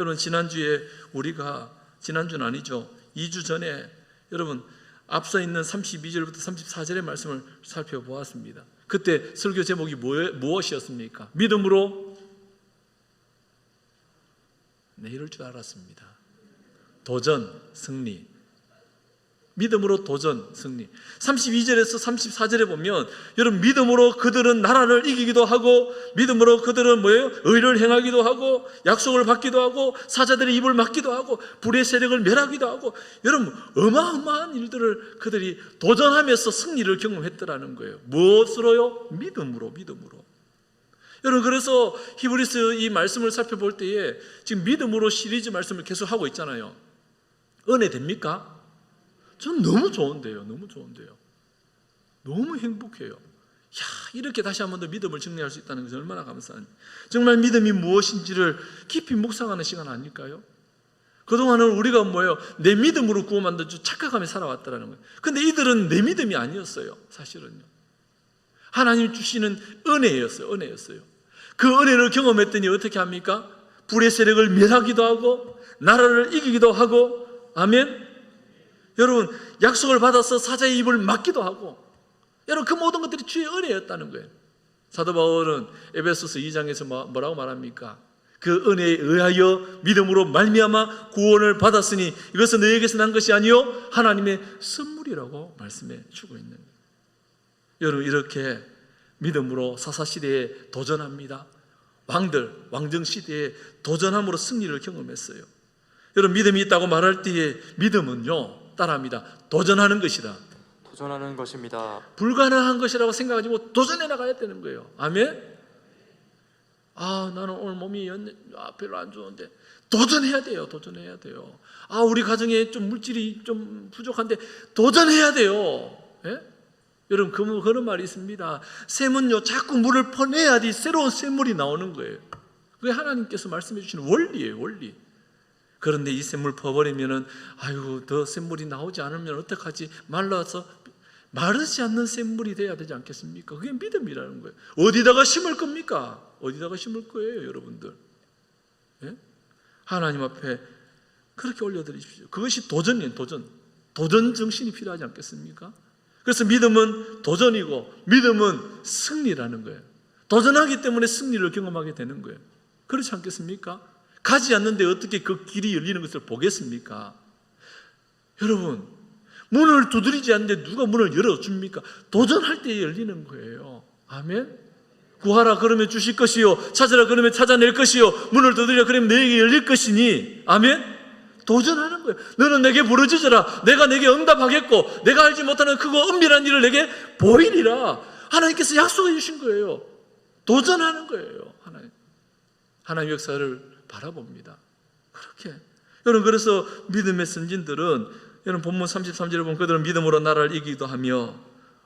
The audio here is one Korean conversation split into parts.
여러분 지난주에 우리가, 지난주는 아니죠, 2주 전에 여러분 앞서 있는 32절부터 34절의 말씀을 살펴보았습니다. 그때 설교 제목이 무엇이었습니까? 믿음으로, 네, 이럴 줄 알았습니다. 도전, 승리. 믿음으로 도전, 승리. 32절에서 34절에 보면 여러분 믿음으로 그들은 나라를 이기기도 하고, 믿음으로 그들은 뭐예요? 의를 행하기도 하고, 약속을 받기도 하고, 사자들의 입을 막기도 하고, 불의 세력을 멸하기도 하고, 여러분 어마어마한 일들을 그들이 도전하면서 승리를 경험했더라는 거예요. 무엇으로요? 믿음으로. 여러분 그래서 히브리서 이 말씀을 살펴볼 때에 지금 믿음으로 시리즈 말씀을 계속 하고 있잖아요. 은혜 됩니까? 전 너무 좋은데요. 너무 행복해요. 이렇게 다시 한 번 더 믿음을 정리할 수 있다는 것은 얼마나 감사한지. 정말 믿음이 무엇인지를 깊이 묵상하는 시간 아닐까요? 그동안은 우리가 뭐예요? 내 믿음으로 구원받는 줄 착각하며 살아왔다는 거예요. 근데 이들은 내 믿음이 아니었어요. 사실은요. 하나님 주시는 은혜였어요. 그 은혜를 경험했더니 어떻게 합니까? 불의 세력을 멸하기도 하고, 나라를 이기기도 하고, 아멘. 여러분 약속을 받아서 사자의 입을 막기도 하고, 여러분 그 모든 것들이 주의 은혜였다는 거예요. 사도 바울은 에베소서 2장에서 뭐라고 말합니까? 그 은혜에 의하여 믿음으로 말미암아 구원을 받았으니 이것은 너희에게서 난 것이 아니요 하나님의 선물이라고 말씀해 주고 있는 거예요. 여러분 이렇게 믿음으로 사사시대에 도전합니다. 왕정시대에 도전함으로 승리를 경험했어요. 여러분 믿음이 있다고 말할 때에 믿음은요, 따라합니다. 도전하는 것이다. 도전하는 것입니다. 불가능한 것이라고 생각하지 말고 도전해 나가야 되는 거예요. 아멘? 나는 오늘 몸이 별로 안 좋은데 도전해야 돼요. 우리 가정에 좀 물질이 좀 부족한데 도전해야 돼요. 예? 여러분 그런 말이 있습니다. 샘은요 자꾸 물을 퍼내야지 새로운 샘물이 나오는 거예요. 그게 하나님께서 말씀해 주시는 원리예요. 그런데 이 샘물 퍼버리면은 더 샘물이 나오지 않으면 어떡하지? 말라서 마르지 않는 샘물이 돼야 되지 않겠습니까? 그게 믿음이라는 거예요. 어디다가 심을 겁니까? 어디다가 심을 거예요, 여러분들? 예? 하나님 앞에 그렇게 올려드리십시오. 그것이 도전이에요. 도전 정신이 필요하지 않겠습니까? 그래서 믿음은 도전이고 믿음은 승리라는 거예요. 도전하기 때문에 승리를 경험하게 되는 거예요. 그렇지 않겠습니까? 가지 않는데 어떻게 그 길이 열리는 것을 보겠습니까? 여러분 문을 두드리지 않는데 누가 문을 열어줍니까? 도전할 때 열리는 거예요. 아멘? 구하라 그러면 주실 것이요, 찾으라 그러면 찾아낼 것이요, 문을 두드리라 그러면 너에게 열릴 것이니. 아멘? 도전하는 거예요. 너는 내게 부르짖으라, 내가 내게 응답하겠고 내가 알지 못하는 크고 은밀한 일을 내게 보이리라. 하나님께서 약속해 주신 거예요. 도전하는 거예요. 하나님 역사를 바라봅니다. 그렇게 여러분 그래서 믿음의 선진들은 여러분 본문 33절에 보면 그들은 믿음으로 나라를 이기기도 하며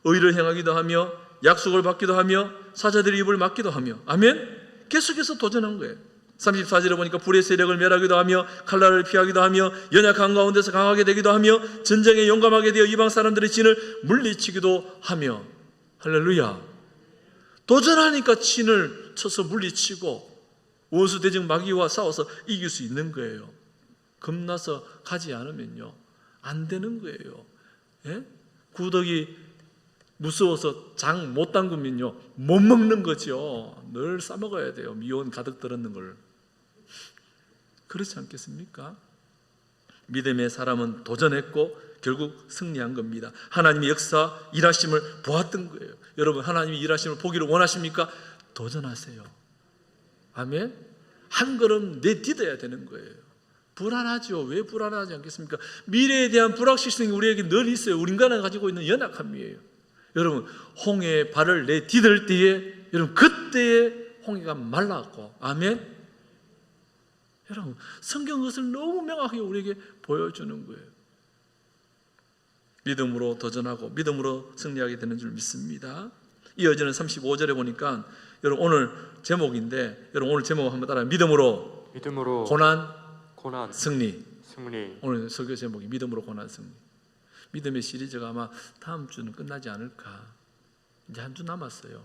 의를 행하기도 하며 약속을 받기도 하며 사자들의 입을 막기도 하며, 아멘? 계속해서 도전한 거예요. 34절에 보니까 불의 세력을 멸하기도 하며 칼날을 피하기도 하며 연약한 가운데서 강하게 되기도 하며 전쟁에 용감하게 되어 이방 사람들의 진을 물리치기도 하며. 할렐루야. 도전하니까 진을 쳐서 물리치고 원수 대적 마귀와 싸워서 이길 수 있는 거예요. 겁나서 가지 않으면요 안 되는 거예요. 예? 구더기 무서워서 장 못 담그면요 못 먹는 거죠. 늘 싸먹어야 돼요. 미원 가득 들었는 걸. 그렇지 않겠습니까? 믿음의 사람은 도전했고 결국 승리한 겁니다. 하나님의 역사 일하심을 보았던 거예요. 여러분 하나님이 일하심을 보기를 원하십니까? 도전하세요. 아멘? 한 걸음 내딛어야 되는 거예요. 불안하죠. 왜 불안하지 않겠습니까? 미래에 대한 불확실성이 우리에게 늘 있어요. 우리 인간은 가지고 있는 연약함이에요. 여러분 홍해에 발을 내딛을 때에 여러분 그때에 홍해가 말랐고, 아멘? 여러분 성경 그것을 너무 명확하게 우리에게 보여주는 거예요. 믿음으로 도전하고 믿음으로 승리하게 되는 줄 믿습니다. 이어지는 35절에 보니까 여러분 오늘 제목인데, 여러분 오늘 제목 한번 따라해. 믿음으로 고난 승리. 오늘 설교 제목이 믿음으로 고난 승리. 믿음의 시리즈가 아마 다음 주는 끝나지 않을까. 이제 한 주 남았어요.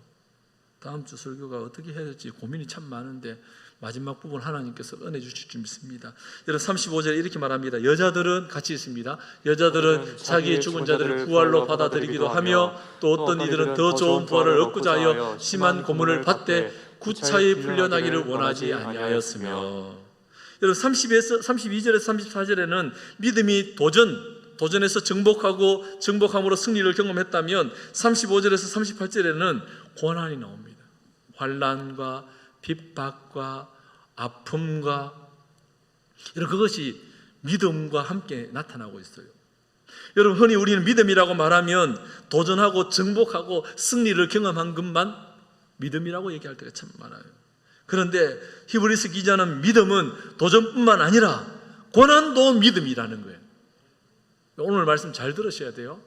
다음 주 설교가 어떻게 해야 될지 고민이 참 많은데 마지막 부분 하나님께서 은혜 주실 줄 믿습니다. 여러분 35절에 이렇게 말합니다. 여자들은 같이 있습니다. 여자들은 자기의 죽은 자들을 부활로 받아들이기도 하며 또 어떤 이들은 더 좋은 부활을 얻고자 하여 심한 고문을 받되 구차히 풀려나기를 원하지 아니하였으며. 여러분 32절에서 34절에는 믿음이 도전에서 정복함으로 승리를 경험했다면 35절에서 38절에는 고난이 나옵니다. 환난과 핍박과 아픔과 이런 그것이 믿음과 함께 나타나고 있어요. 여러분 흔히 우리는 믿음이라고 말하면 도전하고 정복하고 승리를 경험한 것만 믿음이라고 얘기할 때가 참 많아요. 그런데 히브리서 기자는 믿음은 도전뿐만 아니라 고난도 믿음이라는 거예요. 오늘 말씀 잘 들으셔야 돼요.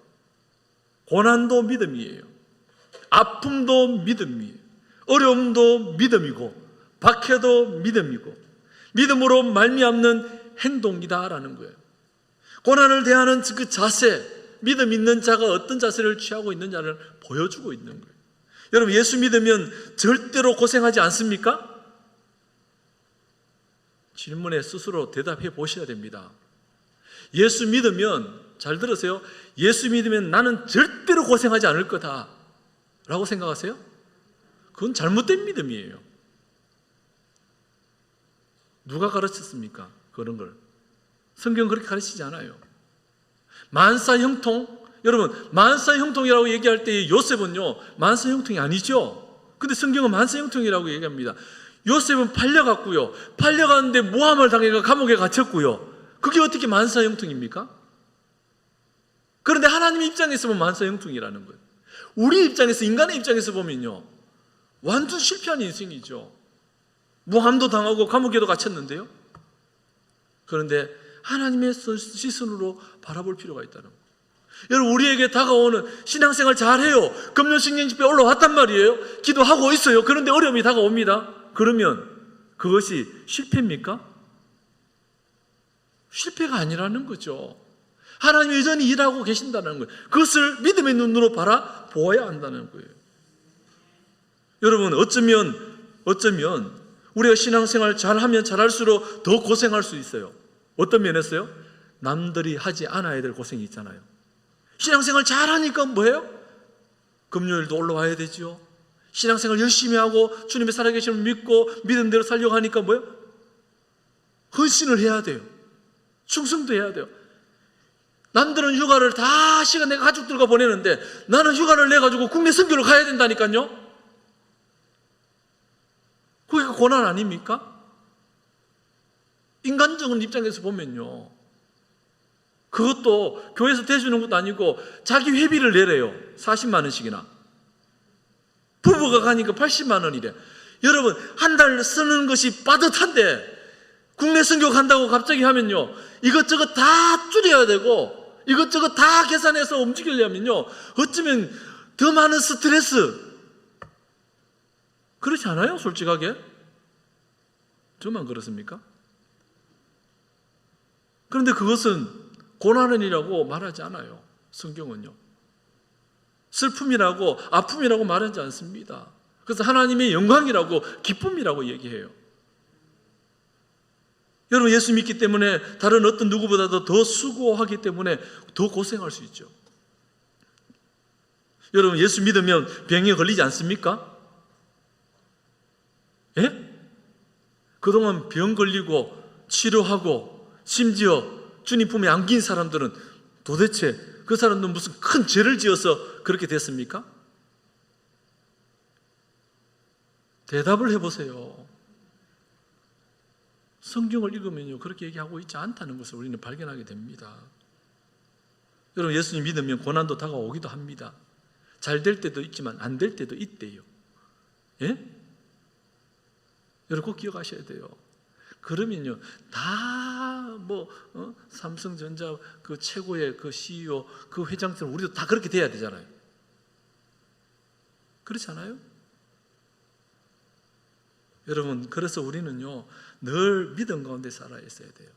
고난도 믿음이에요. 아픔도 믿음이에요. 어려움도 믿음이고 박해도 믿음이고 믿음으로 말미암는 행동이다라는 거예요. 고난을 대하는 그 자세, 믿음 있는 자가 어떤 자세를 취하고 있느냐를 보여주고 있는 거예요. 여러분 예수 믿으면 절대로 고생하지 않습니까? 질문에 스스로 대답해 보셔야 됩니다. 예수 믿으면, 잘 들으세요, 예수 믿으면 나는 절대로 고생하지 않을 거다 라고 생각하세요? 그건 잘못된 믿음이에요. 누가 가르쳤습니까? 그런 걸. 성경은 그렇게 가르치지 않아요. 만사형통, 여러분 만사형통이라고 얘기할 때 요셉은요 만사형통이 아니죠. 근데 성경은 만사형통이라고 얘기합니다. 요셉은 팔려갔고요, 팔려갔는데 모함을 당해서 감옥에 갇혔고요. 그게 어떻게 만사형통입니까? 그런데 하나님 입장에서 보면 만사형통이라는 거예요. 우리 입장에서, 인간의 입장에서 보면요 완전 실패한 인생이죠. 모함도 당하고 감옥에도 갇혔는데요. 그런데 하나님의 시선으로 바라볼 필요가 있다는 거예요. 여러분 우리에게 다가오는 신앙생활 잘해요, 금요신경 집회 올라왔단 말이에요, 기도하고 있어요. 그런데 어려움이 다가옵니다. 그러면 그것이 실패입니까? 실패가 아니라는 거죠. 하나님이 여전히 일하고 계신다는 거예요. 그것을 믿음의 눈으로 바라보아야 한다는 거예요. 여러분 어쩌면 우리가 신앙생활 잘하면 잘할수록 더 고생할 수 있어요. 어떤 면에서요? 남들이 하지 않아야 될 고생이 있잖아요. 신앙생활 잘하니까 뭐예요? 금요일도 올라와야 되죠. 신앙생활 열심히 하고 주님의 살아계심을 믿고 믿음대로 살려고 하니까 뭐예요? 헌신을 해야 돼요. 충성도 해야 돼요. 남들은 휴가를 다 시간 내 가족들과 보내는데 나는 휴가를 내가지고 국내 선교를 가야 된다니까요. 그게 고난 아닙니까? 인간적인 입장에서 보면요, 그것도 교회에서 대주는 것도 아니고 자기 회비를 내래요. 40만 원씩이나. 부부가 가니까 80만 원이래. 여러분 한 달 쓰는 것이 빠듯한데 국내 선교 간다고 갑자기 하면요 이것저것 다 줄여야 되고 이것저것 다 계산해서 움직이려면요 어쩌면 더 많은 스트레스. 그렇지 않아요? 솔직하게 저만 그렇습니까? 그런데 그것은 고난이라고 말하지 않아요. 성경은요 슬픔이라고 아픔이라고 말하지 않습니다. 그래서 하나님의 영광이라고 기쁨이라고 얘기해요. 여러분 예수 믿기 때문에 다른 어떤 누구보다도 더 수고하기 때문에 더 고생할 수 있죠. 여러분 예수 믿으면 병에 걸리지 않습니까? 예? 그동안 병 걸리고 치료하고 심지어 주님 품에 안긴 사람들은 도대체 그 사람들은 무슨 큰 죄를 지어서 그렇게 됐습니까? 대답을 해보세요. 성경을 읽으면요 그렇게 얘기하고 있지 않다는 것을 우리는 발견하게 됩니다. 여러분 예수님 믿으면 고난도 다가오기도 합니다. 잘 될 때도 있지만 안 될 때도 있대요. 예? 여러분 꼭 기억하셔야 돼요. 그러면요 다 삼성전자 그 최고의 그 CEO 그 회장처럼 우리도 다 그렇게 돼야 되잖아요. 그렇지 않아요? 여러분 그래서 우리는요 늘 믿음 가운데 살아 있어야 돼요.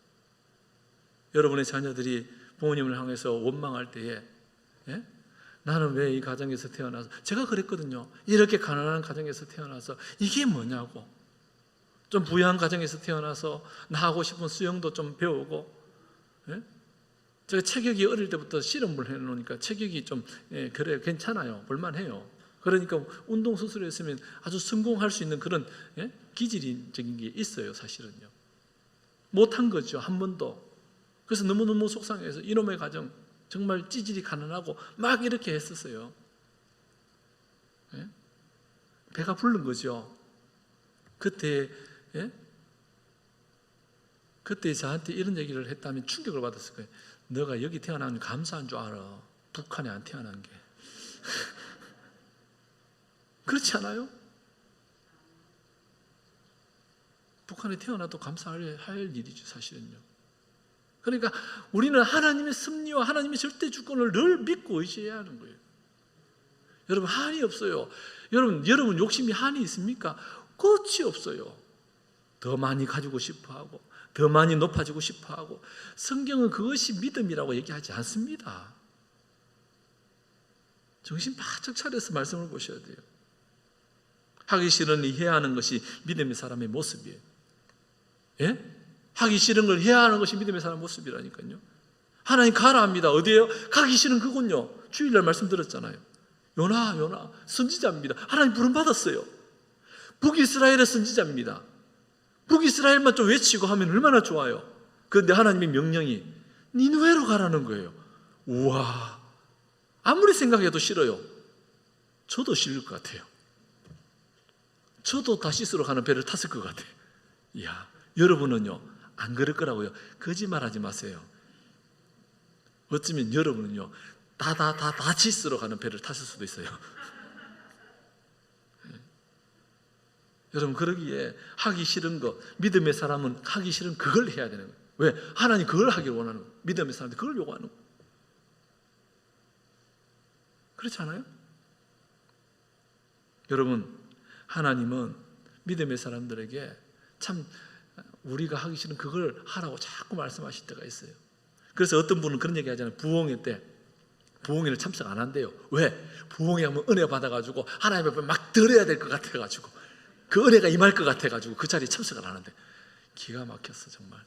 여러분의 자녀들이 부모님을 향해서 원망할 때에 예? 나는 왜 이 가정에서 태어나서, 제가 그랬거든요. 이렇게 가난한 가정에서 태어나서 이게 뭐냐고 좀 부유한 가정에서 태어나서 나하고 싶은 수영도 좀 배우고, 예? 제가 체격이 어릴 때부터 실험을 해놓으니까 체격이 좀 그래 괜찮아요. 볼만해요. 그러니까 운동수술을 했으면 아주 성공할 수 있는 그런 기질적인 게 있어요. 사실은요. 못한 거죠. 한 번도. 그래서 너무너무 속상해서 이놈의 가정 정말 찌질이 가난하고 막 이렇게 했었어요. 배가 부른 거죠. 그때 저한테 이런 얘기를 했다면 충격을 받았을 거예요. 너가 여기 태어나면 감사한 줄 알아. 북한에 안 태어난 게. 그렇지 않아요? 북한에 태어나도 감사할 일이죠, 사실은요. 그러니까 우리는 하나님의 섭리와 하나님의 절대 주권을 늘 믿고 의지해야 하는 거예요. 여러분, 한이 없어요. 여러분 욕심이 한이 있습니까? 끝이 없어요. 더 많이 가지고 싶어하고 더 많이 높아지고 싶어하고. 성경은 그것이 믿음이라고 얘기하지 않습니다. 정신 바짝 차려서 말씀을 보셔야 돼요. 하기 싫으니 해야 하는 것이 믿음의 사람의 모습이에요. 예? 하기 싫은 걸 해야 하는 것이 믿음의 사람의 모습이라니까요. 하나님 가라 합니다. 어디에요? 가기 싫은 그곳요. 주일날 말씀드렸잖아요. 요나 선지자입니다. 하나님 부름 받았어요. 북이스라엘의 선지자입니다. 북이스라엘만 좀 외치고 하면 얼마나 좋아요. 그런데 하나님의 명령이 니느웨로 가라는 거예요. 우와, 아무리 생각해도 싫어요. 저도 싫을 것 같아요. 저도 다시스로 가는 배를 탔을 것 같아요. 이야, 여러분은요 안 그럴 거라고요. 거짓말하지 마세요. 어쩌면 여러분은요 다시스로 가는 배를 탔을 수도 있어요. 여러분, 그러기에 하기 싫은 거, 믿음의 사람은 하기 싫은 그걸 해야 되는 거예요. 왜? 하나님 그걸 하기를 원하는 거예요. 믿음의 사람들 그걸 요구하는 거예요. 그렇지 않아요? 여러분, 하나님은 믿음의 사람들에게 참 우리가 하기 싫은 그걸 하라고 자꾸 말씀하실 때가 있어요. 그래서 어떤 분은 그런 얘기 하잖아요. 부흥회 때 부흥회를 참석 안 한대요. 왜? 부흥회 하면 은혜 받아가지고 하나님 앞에 막 들어야 될 것 같아가지고, 그 은혜가 임할 것 같아가지고 그 자리에 참석을 안 하는데, 기가 막혔어 정말.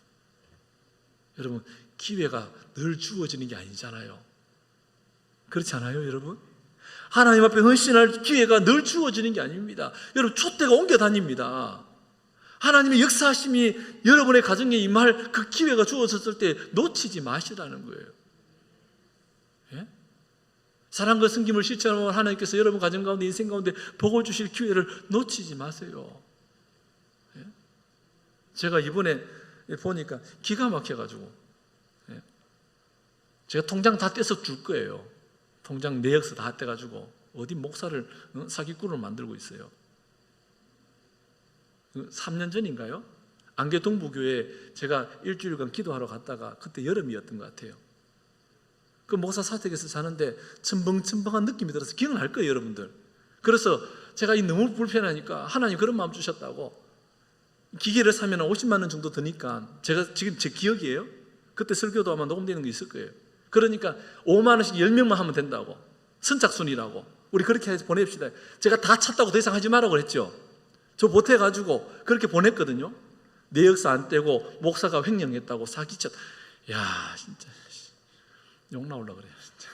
여러분, 기회가 늘 주어지는 게 아니잖아요. 그렇지 않아요, 여러분? 하나님 앞에 헌신할 기회가 늘 주어지는 게 아닙니다. 여러분, 촛대가 옮겨 다닙니다. 하나님의 역사하심이 여러분의 가정에 임할 그 기회가 주어졌을 때 놓치지 마시라는 거예요. 예? 사랑과 섬김을 실천하면 하나님께서 여러분 가정 가운데, 인생 가운데 복을 주실 기회를 놓치지 마세요. 예? 제가 이번에 보니까 기가 막혀가지고, 예? 제가 통장 다 떼서 줄 거예요. 통장 내역서 다 떼가지고 어디 목사를 사기꾼으로 만들고 있어요. 3년 전인가요? 안개 동부교회 제가 일주일간 기도하러 갔다가, 그때 여름이었던 것 같아요. 그 목사 사택에서 자는데 첨벙첨벙한 느낌이 들어서 기억날 거예요, 여러분들. 그래서 제가 너무 불편하니까 하나님 그런 마음 주셨다고, 기계를 사면 50만 원 정도 드니까, 제가 지금 제 기억이에요. 그때 설교도 아마 녹음되는 게 있을 거예요. 그러니까 5만 원씩 10명만 하면 된다고, 선착순이라고, 우리 그렇게 해서 보냅시다. 제가 다 찼다고 더 이상 하지 말라고 그랬죠. 저 보태가지고 그렇게 보냈거든요. 내역서 안 떼고 목사가 횡령했다고 사기쳤. 야, 진짜 욕 나오려고 그래요, 진짜.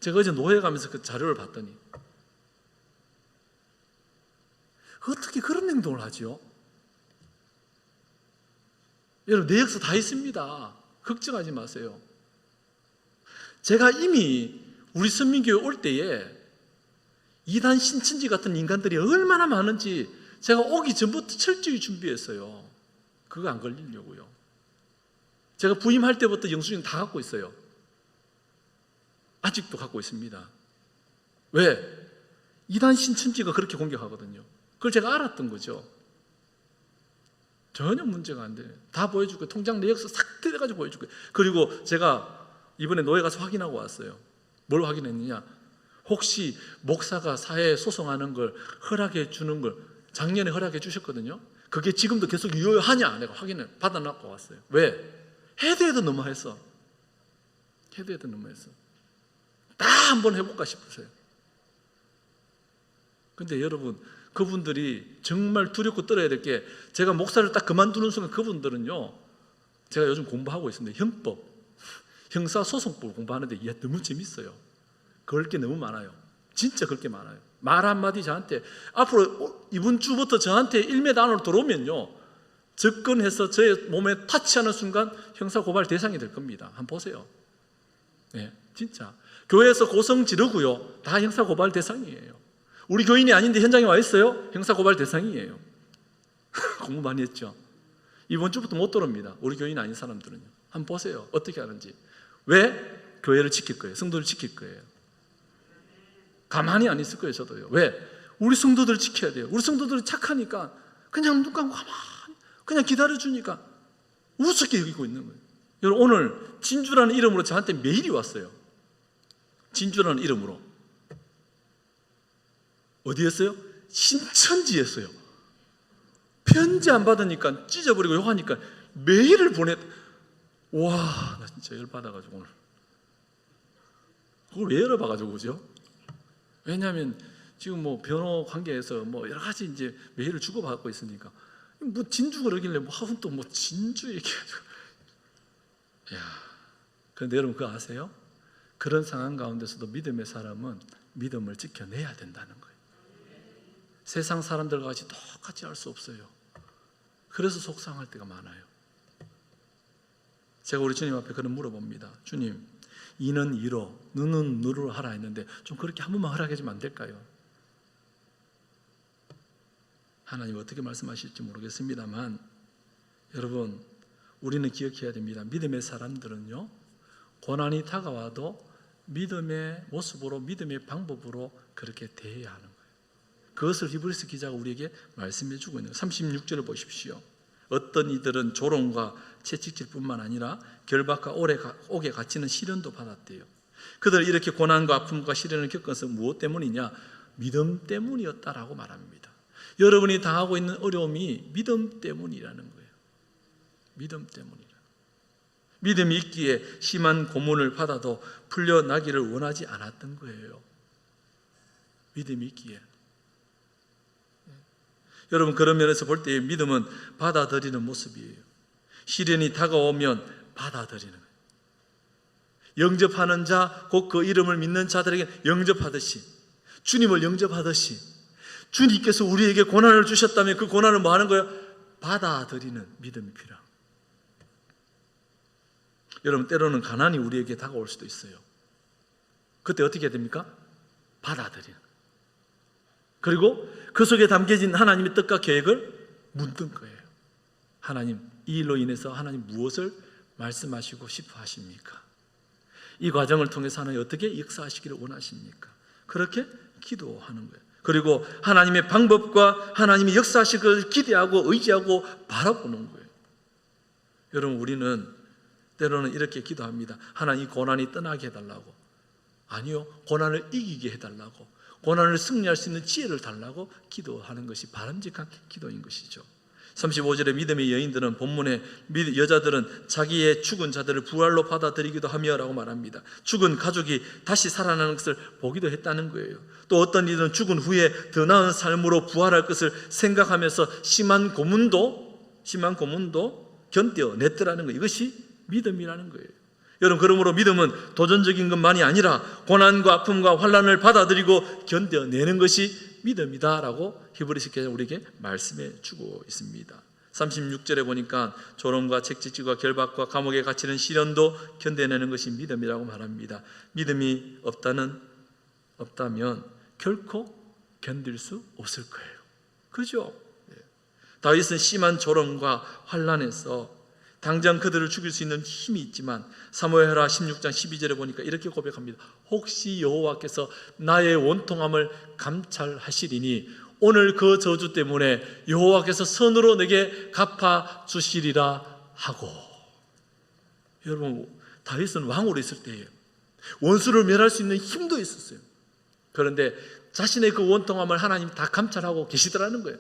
제가 어제 노회 가면서 그 자료를 봤더니 어떻게 그런 행동을 하죠? 여러분, 내역서 다 있습니다. 걱정하지 마세요. 제가 이미 우리 선민교회 올 때에 이단 신천지 같은 인간들이 얼마나 많은지 제가 오기 전부터 철저히 준비했어요. 그거 안 걸리려고요. 제가 부임할 때부터 영수증 다 갖고 있어요. 아직도 갖고 있습니다. 왜? 이단 신천지가 그렇게 공격하거든요. 그걸 제가 알았던 거죠. 전혀 문제가 안 돼요. 다 보여주고, 통장 내역서 싹 떼가지고 보여주고. 그리고 제가 이번에 노예 가서 확인하고 왔어요. 뭘 확인했느냐? 혹시 목사가 사회에 소송하는 걸 허락해 주는 걸 작년에 허락해 주셨거든요. 그게 지금도 계속 유효하냐? 내가 확인을 받아놓고 왔어요. 왜? 해도 너무했어. 해도 너무했어. 다 한번 해볼까 싶으세요. 근데 여러분, 그분들이 정말 두렵고 떨어야 될 게, 제가 목사를 딱 그만두는 순간 그분들은요, 제가 요즘 공부하고 있습니다. 형법, 형사소송법을 공부하는데 이게 너무 재밌어요. 그럴 게 너무 많아요. 진짜 그럴 게 많아요. 말 한마디 저한테, 앞으로 이번 주부터 저한테 1m 안으로 들어오면요, 접근해서 저의 몸에 타치하는 순간 형사고발 대상이 될 겁니다. 한번 보세요. 네, 진짜 교회에서 고성 지르고요, 다 형사고발 대상이에요. 우리 교인이 아닌데 현장에 와 있어요? 형사고발 대상이에요. 공부 많이 했죠. 이번 주부터 못 들어옵니다. 우리 교인 아닌 사람들은요. 한번 보세요. 어떻게 하는지. 왜? 교회를 지킬 거예요. 성도를 지킬 거예요. 가만히 안 있을 거예요. 저도요. 왜? 우리 성도들을 지켜야 돼요. 우리 성도들이 착하니까 그냥 눈 감고 가만히 그냥 기다려주니까 우습게 여기고 있는 거예요. 여러분, 오늘 진주라는 이름으로 저한테 메일이 왔어요. 진주라는 이름으로. 어디였어요? 신천지였어요. 편지 안 받으니까 찢어버리고 욕하니까 메일을 와, 나 진짜 열받아가지고 오늘. 그걸 왜 열어봐가지고 그죠? 왜냐하면 지금 뭐 변호 관계에서 뭐 여러 가지 이제 메일을 주고받고 있으니까, 뭐 진주 그러길래 뭐 하고 또 뭐 진주 얘기해가지고. 야, 그런데 여러분 그거 아세요? 그런 상황 가운데서도 믿음의 사람은 믿음을 지켜내야 된다는 거예요. 세상 사람들과 같이 똑같이 할 수 없어요. 그래서 속상할 때가 많아요. 제가 우리 주님 앞에 그런 물어봅니다. 주님, 이는 이로, 눈은 눈으로 하라 했는데 좀 그렇게 한 번만 허락해 주면 안 될까요? 하나님 어떻게 말씀하실지 모르겠습니다만, 여러분, 우리는 기억해야 됩니다. 믿음의 사람들은요, 고난이 다가와도 믿음의 모습으로, 믿음의 방법으로 그렇게 대해야 하는 거예요. 그것을 히브리서 기자가 우리에게 말씀해 주고 있는 거예요. 36절을 보십시오. 어떤 이들은 조롱과 채찍질 뿐만 아니라 결박과 옥에 갇히는 시련도 받았대요. 그들 이렇게 고난과 아픔과 시련을 겪어서 무엇 때문이냐? 믿음 때문이었다라고 말합니다. 여러분이 당하고 있는 어려움이 믿음 때문이라는 거예요. 믿음 때문이라. 믿음이 있기에 심한 고문을 받아도 풀려나기를 원하지 않았던 거예요. 믿음이 있기에. 여러분, 그런 면에서 볼 때 믿음은 받아들이는 모습이에요. 시련이 다가오면 받아들이는 거예요. 영접하는 자, 곧 그 이름을 믿는 자들에게 영접하듯이, 주님을 영접하듯이, 주님께서 우리에게 고난을 주셨다면 그 고난을 뭐 하는 거예요? 받아들이는 믿음이 필요합니다. 여러분, 때로는 가난이 우리에게 다가올 수도 있어요. 그때 어떻게 해야 됩니까? 받아들이는 거예요. 그리고 그 속에 담겨진 하나님의 뜻과 계획을 묻는 거예요. 하나님, 이 일로 인해서 하나님 무엇을 말씀하시고 싶어 하십니까? 이 과정을 통해서 하나님 어떻게 역사하시기를 원하십니까? 그렇게 기도하는 거예요. 그리고 하나님의 방법과 하나님이 역사하실 것을 기대하고 의지하고 바라보는 거예요. 여러분, 우리는 때로는 이렇게 기도합니다. 하나님, 이 고난이 떠나게 해달라고. 아니요, 고난을 이기게 해달라고, 고난을 승리할 수 있는 지혜를 달라고 기도하는 것이 바람직한 기도인 것이죠. 35절에 믿음의 여인들은, 본문에 여자들은 자기의 죽은 자들을 부활로 받아들이기도 하며 라고 말합니다. 죽은 가족이 다시 살아나는 것을 보기도 했다는 거예요. 또 어떤 이들은 죽은 후에 더 나은 삶으로 부활할 것을 생각하면서 심한 고문도 견뎌냈더라는 거예요. 이것이 믿음이라는 거예요. 여러분, 그러므로 믿음은 도전적인 것만이 아니라 고난과 아픔과 환난을 받아들이고 견뎌내는 것이 믿음이다라고 히브리서 기자가 우리에게 말씀해 주고 있습니다. 36절에 보니까 조롱과 채찍질과 결박과 감옥에 갇히는 시련도 견뎌내는 것이 믿음이라고 말합니다. 믿음이 없다면 결코 견딜 수 없을 거예요. 그죠? 다윗은 심한 조롱과 환난에서 당장 그들을 죽일 수 있는 힘이 있지만 사무엘하 16장 12절에 보니까 이렇게 고백합니다. 혹시 여호와께서 나의 원통함을 감찰하시리니 오늘 그 저주 때문에 여호와께서 선으로 내게 갚아주시리라 하고. 여러분, 다윗은 왕으로 있을 때에 원수를 멸할 수 있는 힘도 있었어요. 그런데 자신의 그 원통함을 하나님이 다 감찰하고 계시더라는 거예요.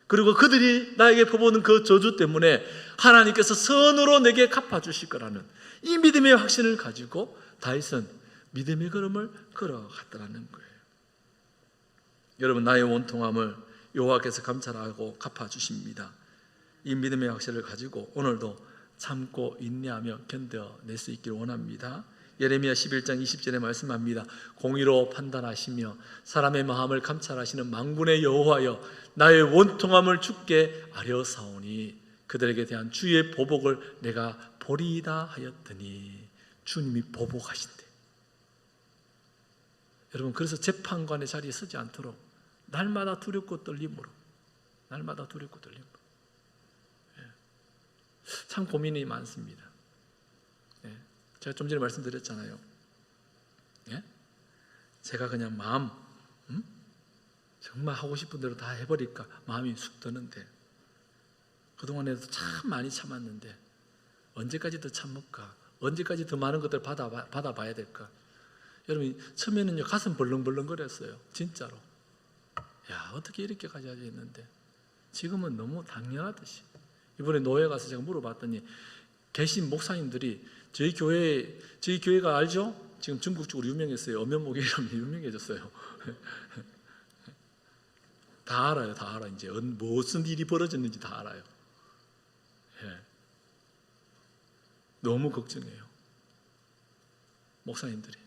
그리고 그들이 나에게 퍼부은 그 저주 때문에 하나님께서 선으로 내게 갚아주실 거라는 이 믿음의 확신을 가지고 다윗은 믿음의 걸음을 걸어갔다는 거예요. 여러분, 나의 원통함을 여호와께서 감찰하고 갚아주십니다. 이 믿음의 확신을 가지고 오늘도 참고 인내하며 견뎌낼 수 있기를 원합니다. 예레미야 11장 20절에 말씀합니다. 공의로 판단하시며 사람의 마음을 감찰하시는 만군의 여호와여, 나의 원통함을 주께 아뢰어사오니 그들에게 대한 주의 보복을 내가 보리이다 하였더니, 주님이 보복하신대. 여러분, 그래서 재판관의 자리에 서지 않도록 날마다 두렵고 떨림으로, 날마다 두렵고 떨림으로. 참 고민이 많습니다. 제가 좀 전에 말씀드렸잖아요. 제가 그냥 마음 정말 하고 싶은 대로 다 해버릴까 마음이 쑥 드는데, 그동안에도 참 많이 참았는데 언제까지 더 참을까? 언제까지 더 많은 것들을 받아봐야 될까? 여러분, 처음에는요 가슴 벌렁벌렁거렸어요. 진짜로. 야, 어떻게 이렇게까지 하지 했는데 지금은 너무 당연하듯이. 이번에 노회 가서 제가 물어봤더니 계신 목사님들이 저희 교회가 알죠? 지금 전국적으로 유명했어요. 엄연목이라면 유명해졌어요. 다 알아요. 다 알아. 이제 무슨 일이 벌어졌는지 다 알아요. 너무 걱정해요. 목사님들이.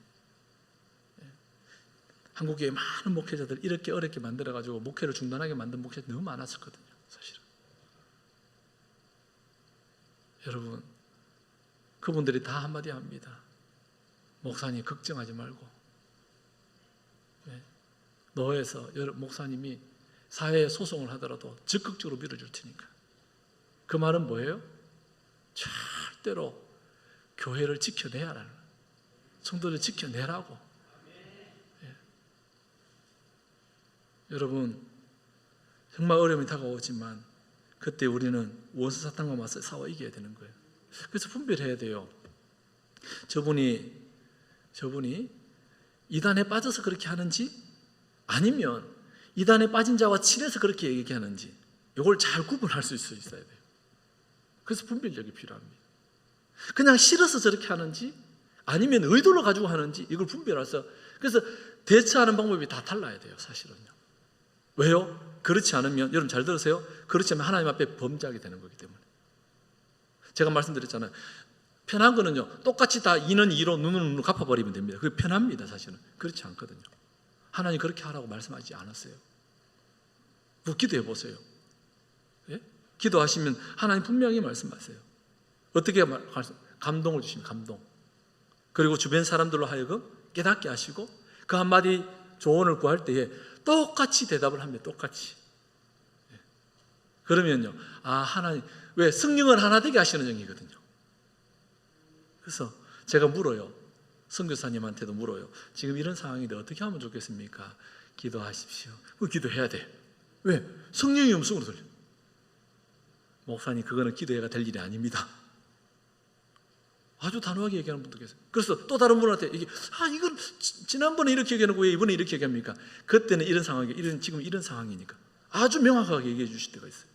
한국의 많은 목회자들 이렇게 어렵게 만들어가지고 목회를 중단하게 만든 목회자들이 너무 많았었거든요. 사실은. 여러분, 그분들이 다 한마디 합니다. 목사님 걱정하지 말고, 노회에서 목사님이 사회에 소송을 하더라도 적극적으로 밀어줄 테니까. 그 말은 뭐예요? 절대로 교회를 지켜내야라는, 성도를 지켜내라고. 여러분, 정말 어려움이 다가오지만 그때 우리는 원수 사탄과 맞서 싸워 이겨야 되는 거예요. 그래서 분별해야 돼요. 저분이 이단에 빠져서 그렇게 하는지, 아니면 이단에 빠진 자와 친해서 그렇게 얘기하는지, 이걸 잘 구분할 수 있어야 돼요. 그래서 분별력이 필요합니다. 그냥 싫어서 저렇게 하는지, 아니면 의도를 가지고 하는지, 이걸 분별해서. 그래서 대처하는 방법이 다 달라야 돼요. 사실은요. 왜요? 그렇지 않으면, 여러분 잘 들으세요. 그렇지 않으면 하나님 앞에 범죄하게 되는 거기 때문에. 제가 말씀드렸잖아요. 편한 거는요, 똑같이 다 이는 이로 눈은 눈으로 갚아버리면 됩니다. 그게 편합니다. 사실은 그렇지 않거든요. 하나님 그렇게 하라고 말씀하지 않았어요. 기도해 보세요. 기도하시면 하나님 분명히 말씀하세요. 어떻게 감동을 주시면 감동. 그리고 주변 사람들로 하여금 깨닫게 하시고, 그 한마디 조언을 구할 때에 똑같이 대답을 합니다. 똑같이. 그러면요, 하나님, 왜? 성령을 하나 되게 하시는 영이거든요. 그래서 제가 물어요. 선교사님한테도 물어요. 지금 이런 상황인데 어떻게 하면 좋겠습니까? 기도하십시오. 기도해야 돼. 왜? 성령이 음성으로 들려. 목사님, 그거는 기도해가 될 일이 아닙니다. 아주 단호하게 얘기하는 분도 계세요. 그래서 또 다른 분한테 이건 지난번에 이렇게 얘기해놓고 왜 이번에 이렇게 얘기합니까? 그때는 이런 상황이, 지금 이런 상황이니까 아주 명확하게 얘기해 주실 때가 있어요.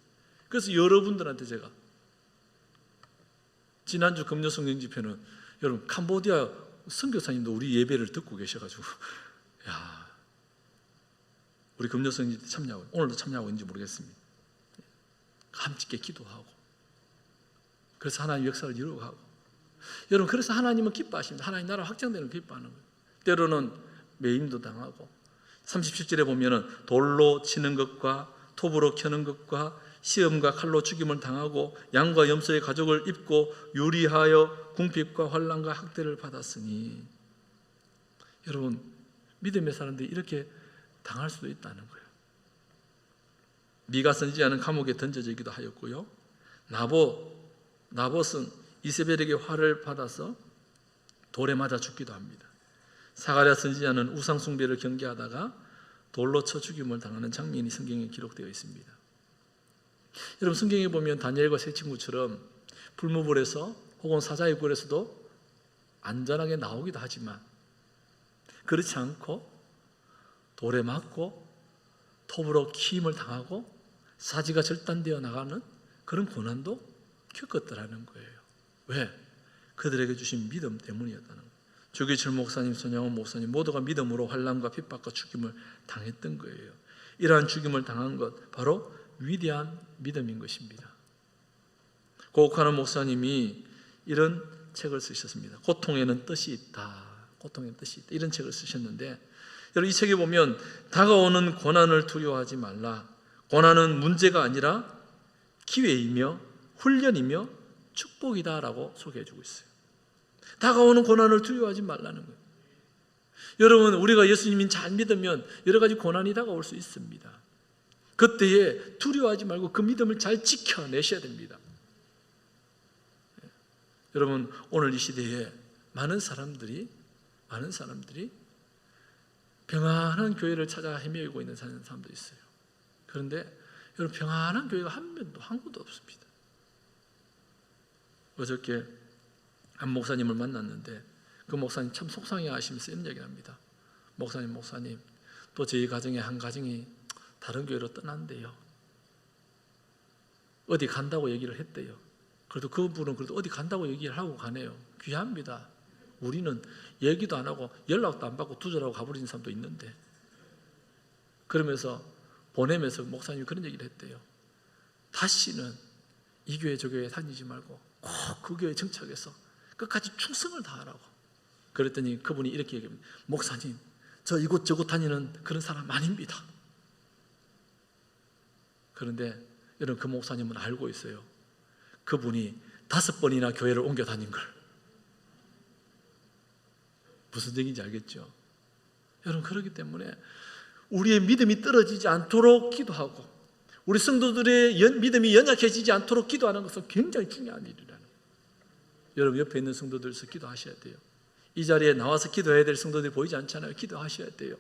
그래서 여러분들한테 제가 지난주 금요 성령 집회는, 여러분 캄보디아 선교사님도 우리 예배를 듣고 계셔가지고, 야, 우리 금요 성령 집회 참여하고, 오늘도 참여하고 있는지 모르겠습니다. 함께 기도하고, 그래서 하나님 역사를 이루어가고. 여러분, 그래서 하나님은 기뻐하십니다. 하나님 나라 확장되는 걸 기뻐하는 거예요. 때로는 매임도 당하고, 37절에 보면은 돌로 치는 것과 톱으로 켜는 것과 시험과 칼로 죽임을 당하고 양과 염소의 가죽을 입고 유리하여 궁핍과 환난과 학대를 받았으니. 여러분, 믿음의 사람들이 이렇게 당할 수도 있다는 거예요. 미가 선지자는 감옥에 던져지기도 하였고요. 나봇은 이세벨에게 화를 받아서 돌에 맞아 죽기도 합니다. 사가랴 선지자는 우상 숭배를 경계하다가 돌로 쳐 죽임을 당하는 장면이 성경에 기록되어 있습니다. 여러분, 성경에 보면 다니엘과 세 친구처럼 불무불에서 혹은 사자의 굴에서도 안전하게 나오기도 하지만, 그렇지 않고 돌에 맞고 톱으로 키임을 당하고 사지가 절단되어 나가는 그런 고난도 겪었더라는 거예요. 왜? 그들에게 주신 믿음 때문이었다는 거예요. 조기철 목사님, 손양원 목사님 모두가 믿음으로 환난과 핍박과 죽임을 당했던 거예요. 이러한 죽임을 당한 것 바로 위대한 믿음인 것입니다. 고옥하는 목사님이 이런 책을 쓰셨습니다. 고통에는 뜻이 있다. 고통에는 뜻이 있다. 이런 책을 쓰셨는데, 여러분 이 책에 보면 다가오는 고난을 두려워하지 말라. 고난은 문제가 아니라 기회이며 훈련이며 축복이다라고 소개해주고 있어요. 다가오는 고난을 두려워하지 말라는 거예요. 여러분, 우리가 예수님을 잘 믿으면 여러 가지 고난이 다가올 수 있습니다. 그때에 두려워하지 말고 그 믿음을 잘 지켜내셔야 됩니다. 여러분, 오늘 이 시대에 많은 사람들이 평안한 교회를 찾아 헤매고 있는 사람도 있어요. 그런데 여러분, 평안한 교회가 한 곳도 없습니다. 어저께 한 목사님을 만났는데 그 목사님 참 속상해 하시면서 이런 얘기를 합니다. 목사님, 또 저희 가정에 한 가정이 다른 교회로 떠난대요. 어디 간다고 얘기를 했대요. 그래도 그분은 그래도 어디 간다고 얘기를 하고 가네요. 귀합니다. 우리는 얘기도 안 하고 연락도 안 받고 두절하고 가버리는 사람도 있는데, 그러면서 보내면서 목사님이 그런 얘기를 했대요. 다시는 이 교회 저 교회 다니지 말고 꼭 그 교회에 정착해서 끝까지 충성을 다하라고. 그랬더니 그분이 이렇게 얘기합니다. 목사님, 저 이곳저곳 다니는 그런 사람 아닙니다. 그런데 여러분, 그 목사님은 알고 있어요. 그분이 5번이나 교회를 옮겨 다닌 걸. 무슨 얘기인지 알겠죠? 여러분, 그렇기 때문에 우리의 믿음이 떨어지지 않도록 기도하고 우리 성도들의 믿음이 연약해지지 않도록 기도하는 것은 굉장히 중요한 일이라는 거예요. 여러분, 옆에 있는 성도들에서 기도하셔야 돼요. 이 자리에 나와서 기도해야 될 성도들이 보이지 않잖아요. 기도하셔야 돼요.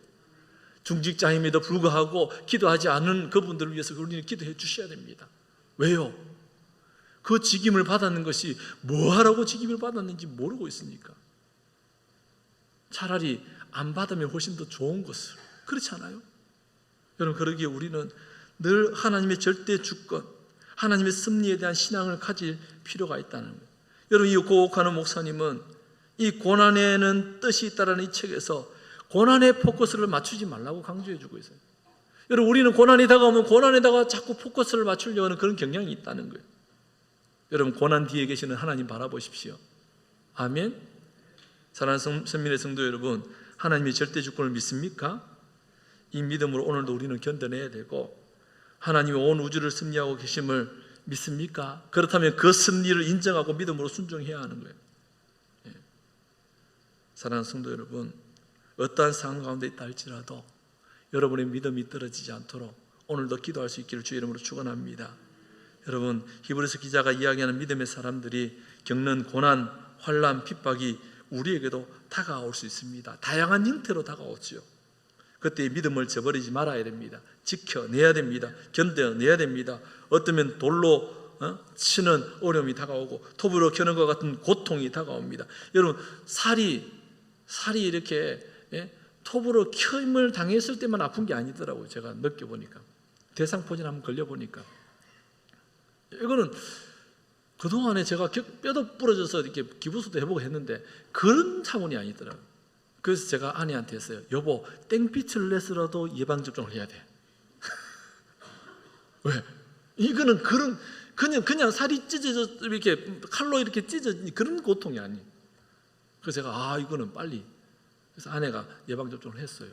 중직자임에도 불구하고 기도하지 않은 그분들을 위해서 우리는 기도해 주셔야 됩니다. 왜요? 그 직임을 받았는 것이 뭐하라고 직임을 받았는지 모르고 있으니까. 차라리 안 받으면 훨씬 더 좋은 것을. 그렇지 않아요? 여러분, 그러기에 우리는 늘 하나님의 절대 주권, 하나님의 섭리에 대한 신앙을 가질 필요가 있다는 거예요. 여러분, 이 고옥하는 목사님은 이 고난에는 뜻이 있다라는 이 책에서 고난의 포커스를 맞추지 말라고 강조해 주고 있어요. 여러분, 우리는 고난이 다가오면 고난에다가 자꾸 포커스를 맞추려고 하는 그런 경향이 있다는 거예요. 여러분, 고난 뒤에 계시는 하나님 바라보십시오. 아멘. 사랑하는 선민의 성도 여러분, 하나님의 절대 주권을 믿습니까? 이 믿음으로 오늘도 우리는 견뎌내야 되고, 하나님이 온 우주를 섭리하고 계심을 믿습니까? 그렇다면 그 섭리를 인정하고 믿음으로 순종해야 하는 거예요. 사랑하는 성도 여러분, 어떠한 상황 가운데 있다 할지라도 여러분의 믿음이 떨어지지 않도록 오늘도 기도할 수 있기를 주의 이름으로 축원합니다. 여러분, 히브리서 기자가 이야기하는 믿음의 사람들이 겪는 고난, 환난, 핍박이 우리에게도 다가올 수 있습니다. 다양한 형태로 다가오죠. 그때 믿음을 저버리지 말아야 됩니다. 지켜내야 됩니다. 견뎌내야 됩니다. 어쩌면 돌로 치는 어려움이 다가오고 톱으로 켜는 것 같은 고통이 다가옵니다. 여러분, 살이 이렇게 톱으로 켬임을 당했을 때만 아픈 게 아니더라고요. 제가 느껴보니까, 대상포진 한번 걸려보니까 이거는 그동안에 제가 뼈도 부러져서 이렇게 기부수도 해보고 했는데 그런 차원이 아니더라고요. 그래서 제가 아내한테 했어요. 여보, 땡빛을 내서라도 예방접종을 해야 돼. 왜? 이거는 그냥 살이 찢어져 이렇게 칼로 이렇게 찢어 그런 고통이 아니에요. 그래서 제가 이거는 빨리, 그래서 아내가 예방접종을 했어요.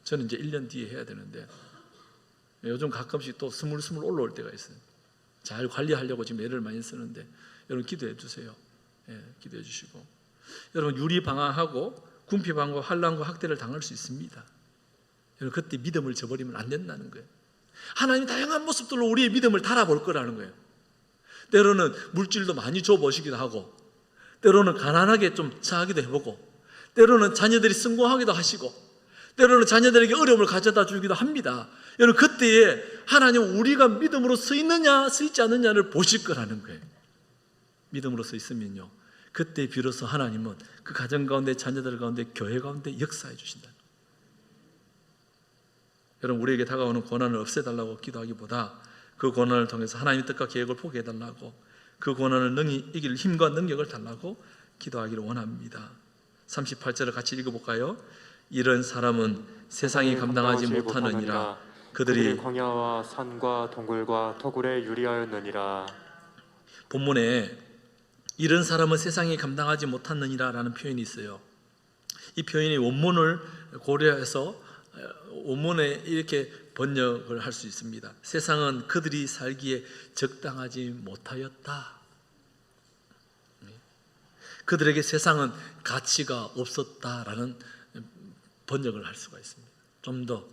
저는 이제 1년 뒤에 해야 되는데 요즘 가끔씩 또 스물스물 올라올 때가 있어요. 잘 관리하려고 지금 애를 많이 쓰는데 여러분 기도해 주세요. 기도해 주시고, 여러분 유리방황하고 궁핍함과 환난과 학대를 당할 수 있습니다. 여러분, 그때 믿음을 저버리면 안 된다는 거예요. 하나님이 다양한 모습들로 우리의 믿음을 달아볼 거라는 거예요. 때로는 물질도 많이 줘보시기도 하고, 때로는 가난하게 좀 처하기도 해보고, 때로는 자녀들이 성공하기도 하시고, 때로는 자녀들에게 어려움을 가져다 주기도 합니다. 여러분, 그때에 하나님은 우리가 믿음으로 서 있느냐 서 있지 않느냐를 보실 거라는 거예요. 믿음으로 서 있으면요, 그때 비로소 하나님은 그 가정 가운데, 자녀들 가운데, 교회 가운데 역사해 주신다. 여러분, 우리에게 다가오는 고난을 없애달라고 기도하기보다 그 고난을 통해서 하나님의 뜻과 계획을 포기해달라고, 그 고난을 능히 이길 힘과 능력을 달라고 기도하기를 원합니다. 38절을 같이 읽어볼까요? 이런 사람은 세상이 감당하지 못하느니라. 그들이 그들이 광야와 산과 동굴과 터굴에 유리하였느니라. 본문에 이런 사람은 세상이 감당하지 못하느니라라는 표현이 있어요. 이 표현이 원문을 고려해서 원문에 이렇게 번역을 할 수 있습니다. 세상은 그들이 살기에 적당하지 못하였다. 그들에게 세상은 가치가 없었다라는 번역을 할 수가 있습니다. 좀 더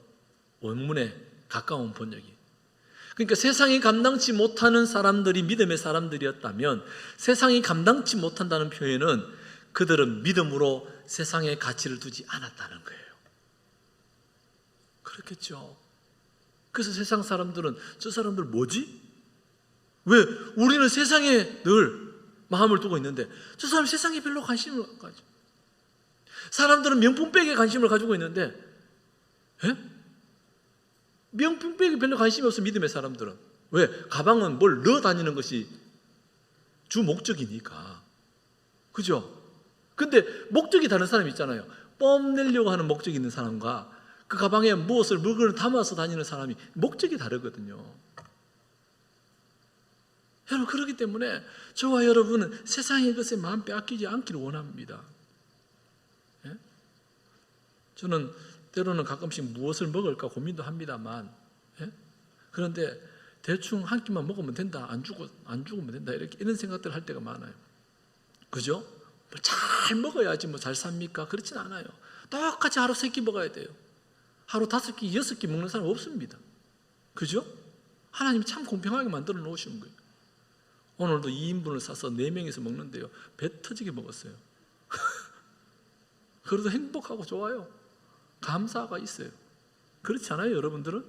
원문에 가까운 번역이. 그러니까 세상이 감당치 못하는 사람들이 믿음의 사람들이었다면 세상이 감당치 못한다는 표현은 그들은 믿음으로 세상에 가치를 두지 않았다는 거예요. 그렇겠죠. 그래서 세상 사람들은 저 사람들 뭐지? 왜 우리는 세상에 늘 마음을 두고 있는데 저 사람 세상에 별로 관심을 가지고, 사람들은 명품백에 관심을 가지고 있는데 명품백에 별로 관심이 없어. 믿음의 사람들은. 왜? 가방은 뭘 넣어 다니는 것이 주 목적이니까. 그죠? 근데 목적이 다른 사람이 있잖아요. 뽐내려고 하는 목적이 있는 사람과 그 가방에 무엇을 물건을 담아서 다니는 사람이 목적이 다르거든요. 여러분, 그렇기 때문에 저와 여러분은 세상의 것에 마음 빼앗기지 않기를 원합니다. 예? 저는 때로는 가끔씩 무엇을 먹을까 고민도 합니다만, 예? 그런데 대충 한 끼만 먹으면 된다, 안 죽으면 된다, 이런 생각들을 할 때가 많아요. 그죠? 잘 먹어야지 뭐 잘 삽니까? 그렇진 않아요. 똑같이 하루 3끼 먹어야 돼요. 하루 5끼, 6끼 먹는 사람 없습니다. 그죠? 하나님이 참 공평하게 만들어 놓으신 거예요. 오늘도 2인분을 사서 4명이서 먹는데요, 배 터지게 먹었어요. 그래도 행복하고 좋아요. 감사가 있어요. 그렇지 않아요, 여러분들은?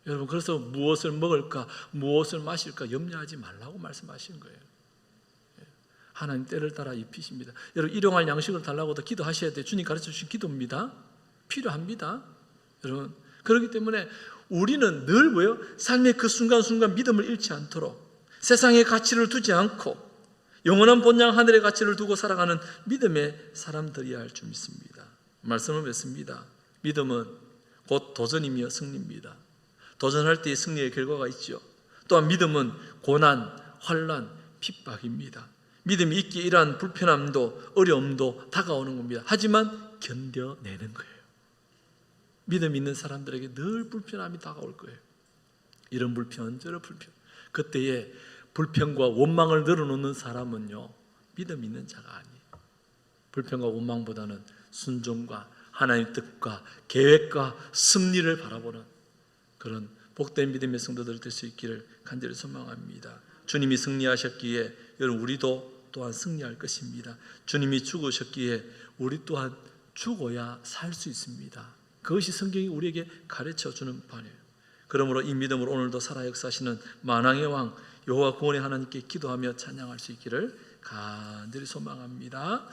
여러분, 그래서 무엇을 먹을까, 무엇을 마실까 염려하지 말라고 말씀하시는 거예요. 하나님 때를 따라 입히십니다. 여러분, 일용할 양식을 달라고도 기도하셔야 돼요. 주님 가르쳐 주신 기도입니다. 필요합니다. 여러분, 그렇기 때문에 우리는 늘 뭐예요? 삶의 그 순간순간 믿음을 잃지 않도록 세상의 가치를 두지 않고 영원한 본향 하늘의 가치를 두고 살아가는 믿음의 사람들이야 할 줄 믿습니다. 말씀을 맺습니다. 믿음은 곧 도전이며 승리입니다. 도전할 때의 승리의 결과가 있죠. 또한 믿음은 고난, 환난, 핍박입니다. 믿음이 있기에 이러한 불편함도 어려움도 다가오는 겁니다. 하지만 견뎌내는 거예요. 믿음 있는 사람들에게 늘 불편함이 다가올 거예요. 이런 불편, 저런 불편. 그때에 불평과 원망을 늘어놓는 사람은요, 믿음 있는 자가 아니에요. 불평과 원망보다는 순종과 하나님의 뜻과 계획과 승리를 바라보는 그런 복된 믿음의 성도들 될 수 있기를 간절히 소망합니다. 주님이 승리하셨기에 여러분, 우리도 또한 승리할 것입니다. 주님이 죽으셨기에 우리 또한 죽어야 살 수 있습니다. 그것이 성경이 우리에게 가르쳐주는 바예요. 그러므로 이 믿음으로 오늘도 살아 역사하시는 만왕의 왕 여호와 구원의 하나님께 기도하며 찬양할 수 있기를 간절히 소망합니다.